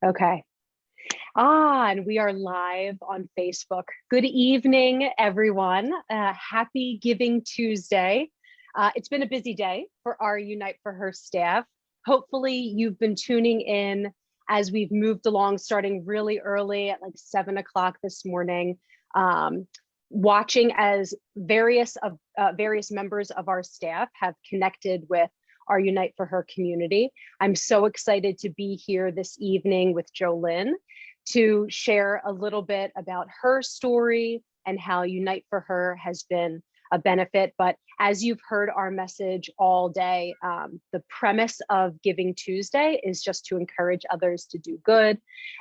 Okay. And we are live on Facebook. Good evening, everyone. Happy Giving Tuesday. It's been a busy day for our Unite for Her staff. Hopefully you've been tuning in as we've moved along, starting really early at like 7 o'clock this morning, watching as various members of our staff have connected with our Unite for Her community. I'm so excited to be here this evening with JoLynn to share a little bit about her story and how Unite for Her has been a benefit. But as you've heard our message all day, the premise of Giving Tuesday is just to encourage others to do good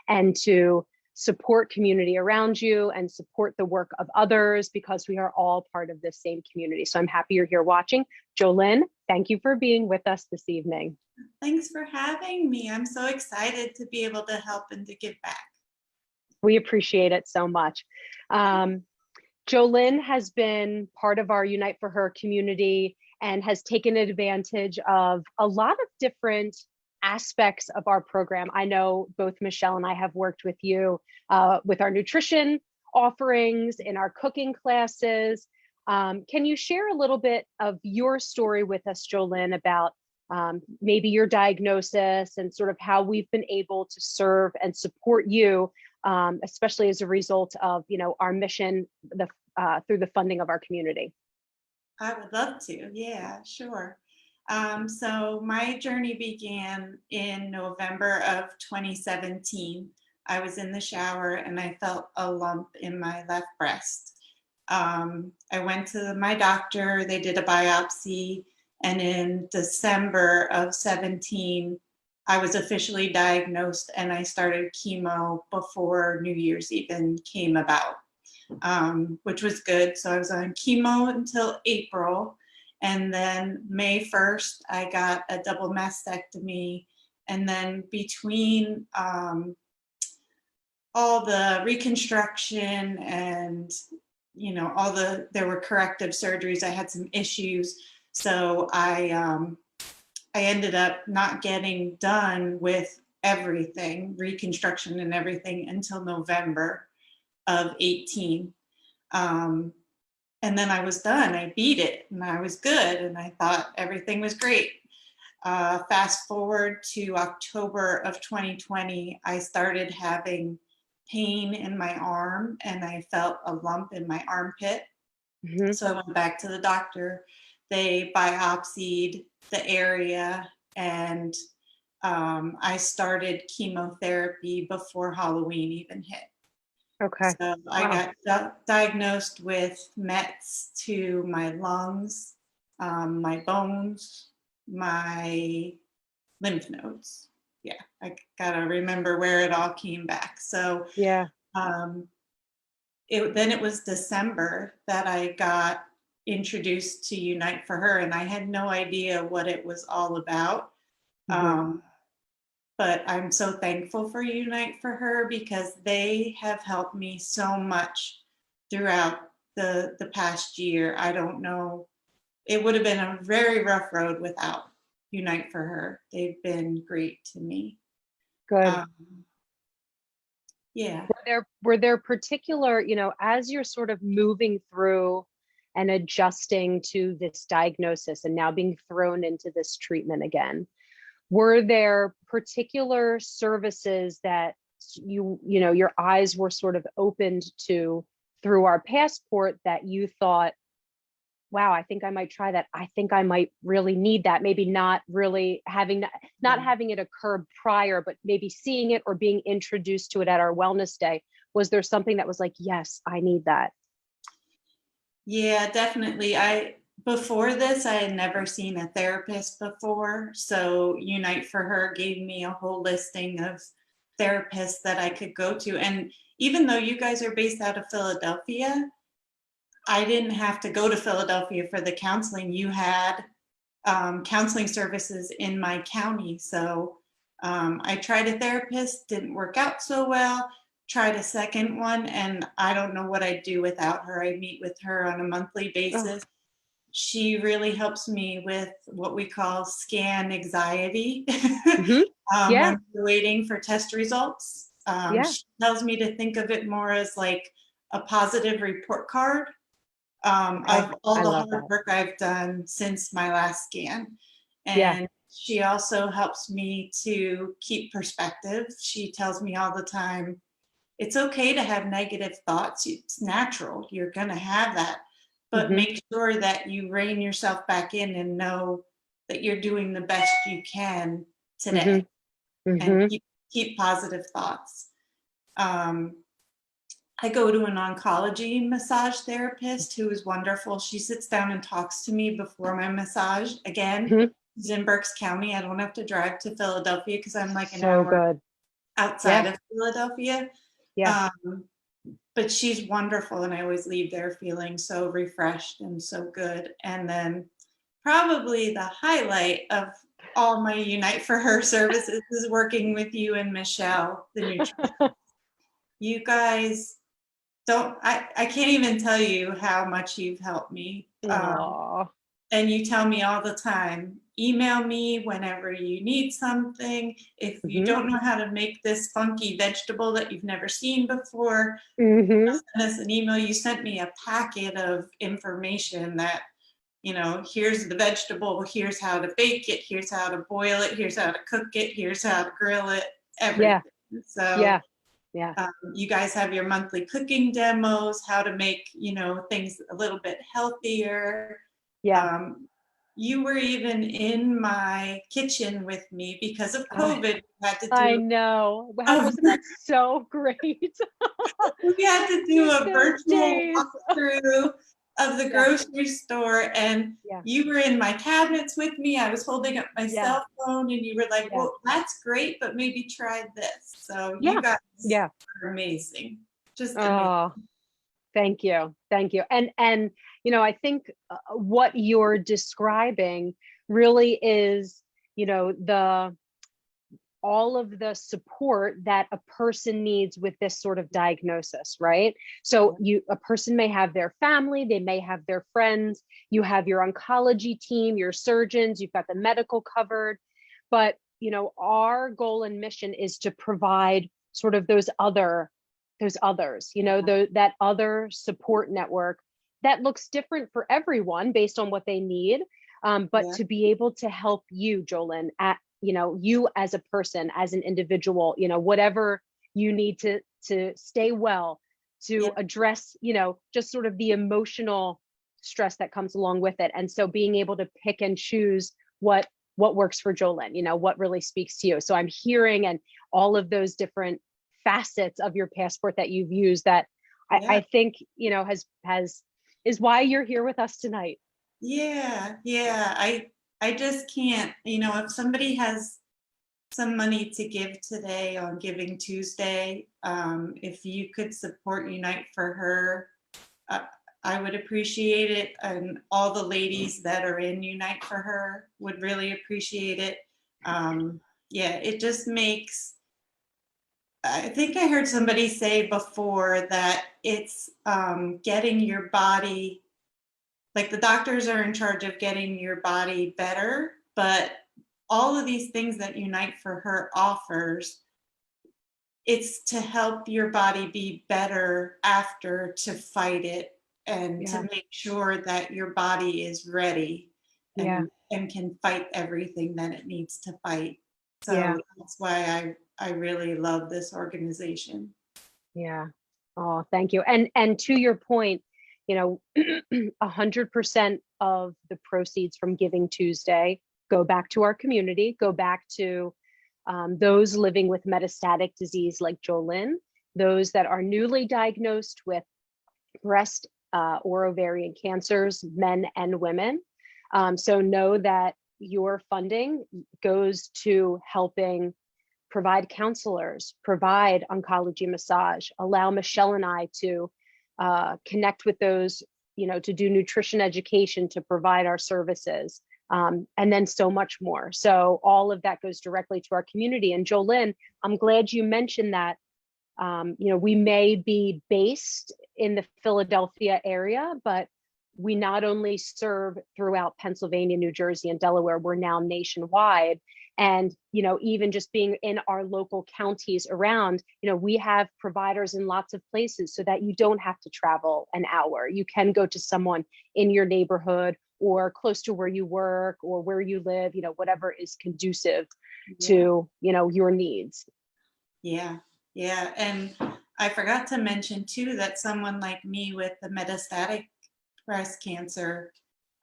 and to support community around you and support the work of others, because we are all part of the same community. So I'm happy you're here watching. JoLynn, thank you for being with us this evening. Thanks for having me. I'm so excited to be able to help and to give back. We appreciate it so much. JoLynn has been part of our Unite for Her community and has taken advantage of a lot of different aspects of our program. I know both Michelle and I have worked with you with our nutrition offerings, in our cooking classes. Can you share a little bit of your story with us, JoLynn, about maybe your diagnosis and sort of how we've been able to serve and support you, especially as a result of, our mission through the funding of our community? I would love to. Yeah, sure. So my journey began in November of 2017. I was in the shower and I felt a lump in my left breast. I went to my doctor, they did a biopsy, and in December of 17, I was officially diagnosed and I started chemo before New Year's even came about, which was good. So I was on chemo until April. And then May 1st, I got a double mastectomy. And then between all the reconstruction and, there were corrective surgeries, I had some issues. So I ended up not getting done with everything, reconstruction and everything, until November of 18. And then I was done. I beat it and I was good. And I thought everything was great. Fast forward to October of 2020, I started having pain in my arm and I felt a lump in my armpit. Mm-hmm. So I went back to the doctor. They biopsied the area and I started chemotherapy before Halloween even hit. Okay. So I got diagnosed with Mets to my lungs, my bones, my lymph nodes. Yeah, I gotta remember where it all came back. So yeah, then it was December that I got introduced to Unite for Her, and I had no idea what it was all about. Mm-hmm. But I'm so thankful for Unite for Her because they have helped me so much throughout the past year. I don't know, it would have been a very rough road without Unite for Her. They've been great to me. Good. Yeah. Were there particular, as you're sort of moving through and adjusting to this diagnosis and now being thrown into this treatment again, were there particular services that your eyes were sort of opened to through our passport that you thought, wow, I think I might try that. I think I might really need that. Maybe not really having it occur prior, but maybe seeing it or being introduced to it at our wellness day. Was there something that was like, yes, I need that? Yeah, definitely. Before this, I had never seen a therapist before. So Unite for Her gave me a whole listing of therapists that I could go to. And even though you guys are based out of Philadelphia, I didn't have to go to Philadelphia for the counseling. You had counseling services in my county. So I tried a therapist, didn't work out so well. Tried a second one, and I don't know what I'd do without her. I meet with her on a monthly basis. She really helps me with what we call scan anxiety Hmm. Yeah. when we're waiting for test results. Yeah. She tells me to think of it more as like a positive report card Okay. of all I the love hard that. work I've done since my last scan. Yeah. And she also helps me to keep perspective. She tells me all the time, it's okay to have negative thoughts. It's natural. You're going to have that. But Hmm. make sure that you rein yourself back in and know that you're doing the best you can Hmm. today, and Hmm. keep positive thoughts. Um, I go to an oncology massage therapist who is wonderful. She sits down and talks to me before my massage. Again, Hmm. it's in Berks County. I don't have to drive to Philadelphia because I'm like an So hour good. outside Yeah. of Philadelphia. Yeah. Um, but she's wonderful, and I always leave there feeling so refreshed and so good. And then probably the highlight of all my Unite for Her services is working with you and Michelle, the nutrition. You guys don't, I can't even tell you how much you've helped me. Oh. And you tell me all the time, email me whenever you need something. If you Hmm. don't know how to make this funky vegetable that you've never seen before, Hmm. send us an email. You sent me a packet of information that, here's the vegetable, here's how to bake it, here's how to boil it, here's how to cook it, here's how to grill it, everything. Yeah. So Yeah. Yeah. you guys have your monthly cooking demos, how to make, things a little bit healthier. Yeah. Um, you were even in my kitchen with me because of Oh, COVID. We had to I do know. How a, wasn't that so great? we had to do Miss a those virtual days. walkthrough of the Yeah. grocery store, and Yeah. you were in my cabinets with me. I was holding up my Yeah. cell phone, and you were like, Yeah. well, that's great, but maybe try this. So you Yeah. guys Yeah. are amazing, just amazing. Oh, thank you. Thank you. And I think what you're describing really is, the all of the support that a person needs with this sort of diagnosis, right? So a person may have their family, they may have their friends, you have your oncology team, your surgeons, you've got the medical covered, but our goal and mission is to provide sort of those others, that other support network that looks different for everyone based on what they need. But Yeah, to be able to help you, JoLynn, at you as a person, as an individual, whatever you need to stay well, yeah, to address, just sort of the emotional stress that comes along with it. And so being able to pick and choose what works for JoLynn, what really speaks to you. So I'm hearing and all of those different facets of your passport that you've used that yeah. I think, has is why you're here with us tonight. Yeah, yeah. I just can't, if somebody has some money to give today on Giving Tuesday, if you could support Unite for Her, uh, I would appreciate it. And all the ladies that are in Unite for Her would really appreciate it. Yeah, it just makes, I think I heard somebody say before that it's getting your body, like the doctors are in charge of getting your body better, but all of these things that Unite for Her offers, it's to help your body be better after, to fight it, and to Yeah. make sure that your body is ready Yeah. and can fight everything that it needs to fight. Yeah. So that's why I really love this organization. Yeah. Oh, thank you. And to your point, 100% of the proceeds from Giving Tuesday go back to our community, go back to those living with metastatic disease like JoLynn, those that are newly diagnosed with breast or ovarian cancers, men and women. So know that your funding goes to helping provide counselors, provide oncology massage, allow Michelle and I to connect with those, to do nutrition education, to provide our services, and then so much more. So all of that goes directly to our community. And JoLynn, I'm glad you mentioned that. We may be based in the Philadelphia area, but we not only serve throughout Pennsylvania, New Jersey, and Delaware, we're now nationwide. And, even just being in our local counties around, we have providers in lots of places so that you don't have to travel an hour. You can go to someone in your neighborhood or close to where you work or where you live, whatever is conducive to, your needs. Yeah. Yeah. And I forgot to mention too, that someone like me with the metastatic breast cancer,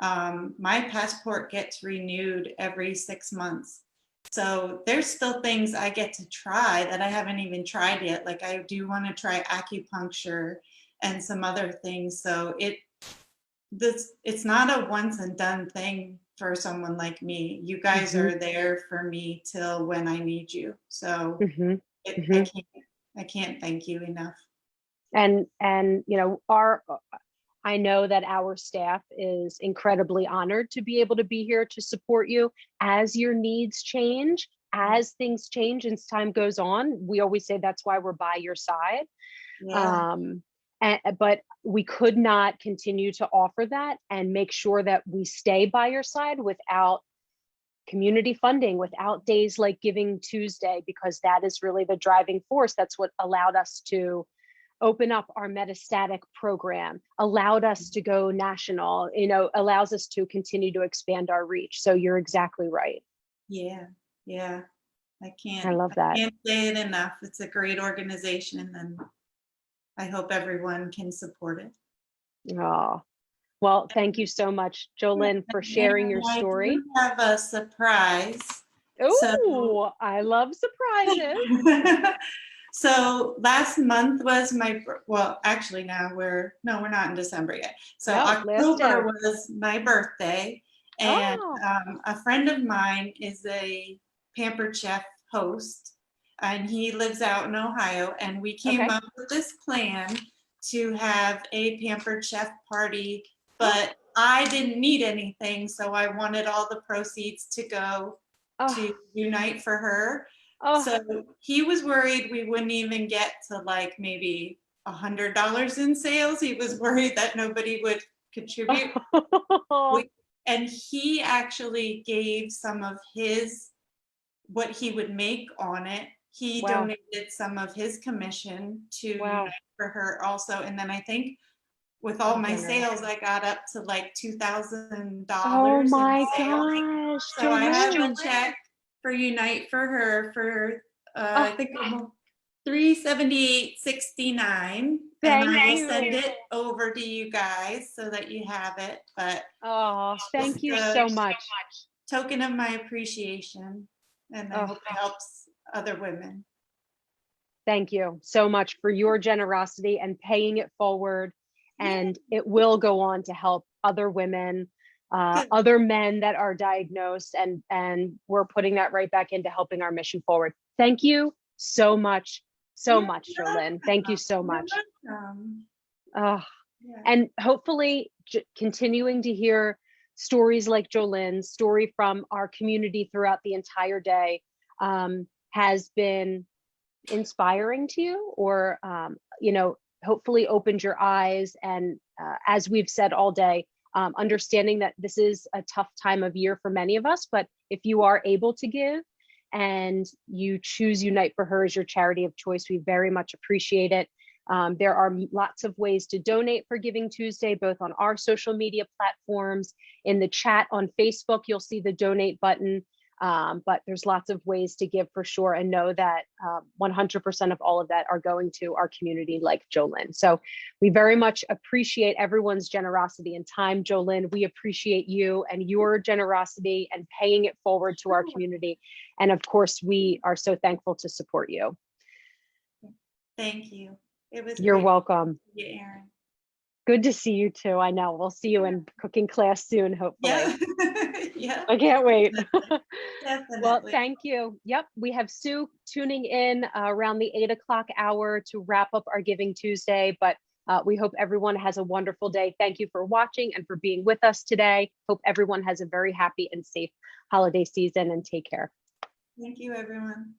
my passport gets renewed every 6 months. So there's still things I get to try that I haven't even tried yet. Like I do want to try acupuncture and some other things. So it's not a once and done thing for someone like me. You guys are there for me till when I need you. So I can't thank you enough. And I know that our staff is incredibly honored to be able to be here to support you as your needs change, as things change and as time goes on. We always say that's why we're by your side. Yeah. But we could not continue to offer that and make sure that we stay by your side without community funding, without days like Giving Tuesday, because that is really the driving force. That's what allowed us to open up our metastatic program, allowed us to go national, allows us to continue to expand our reach. So you're exactly right. Yeah. Yeah. I love that. I can't say it enough. It's a great organization, and I hope everyone can support it. Oh, well, thank you so much, JoLynn, for sharing your story. I do have a surprise. Oh, I love surprises. So last month was actually now we're not in December yet. So No, October was my birthday, and a friend of mine is a Pampered Chef host, and he lives out in Ohio, and we came up with this plan to have a Pampered Chef party, but I didn't need anything, so I wanted all the proceeds to go to Unite for Her. So he was worried we wouldn't even get to like maybe $100 in sales. He was worried that nobody would contribute. And he actually gave some of what he would make on it. He donated some of his commission to Unite for Her also. And then I think with all my sales, I got up to like $2,000. Oh my gosh. So I have a check for Unite for Her for I think $378.69, and I will send it over to you guys so that you have it. But thank you so much. Token of my appreciation, and I hope it helps other women. Thank you so much for your generosity and paying it forward, and it will go on to help other women, other men that are diagnosed, and we're putting that right back into helping our mission forward. Thank you so much, JoLynn. Thank you so much. And hopefully continuing to hear stories like JoLynn's story from our community throughout the entire day has been inspiring to you, or hopefully opened your eyes. And as we've said all day, understanding that this is a tough time of year for many of us, but if you are able to give and you choose Unite for Her as your charity of choice, we very much appreciate it. There are lots of ways to donate for Giving Tuesday, both on our social media platforms. In the chat on Facebook, you'll see the donate button. But there's lots of ways to give for sure, and know that 100% of all of that are going to our community like JoLynn. So we very much appreciate everyone's generosity and time. JoLynn, we appreciate you and your generosity and paying it forward to our community. And of course, we are so thankful to support you. Thank you. It was You're welcome. Yeah, Erin. Good to see you too. I know we'll see you in cooking class soon, hopefully. Yeah. Yeah. I can't wait. Definitely. Well, thank you. Yep. We have Sue tuning in around the 8 o'clock hour to wrap up our Giving Tuesday, but we hope everyone has a wonderful day. Thank you for watching and for being with us today. Hope everyone has a very happy and safe holiday season, and take care. Thank you, everyone.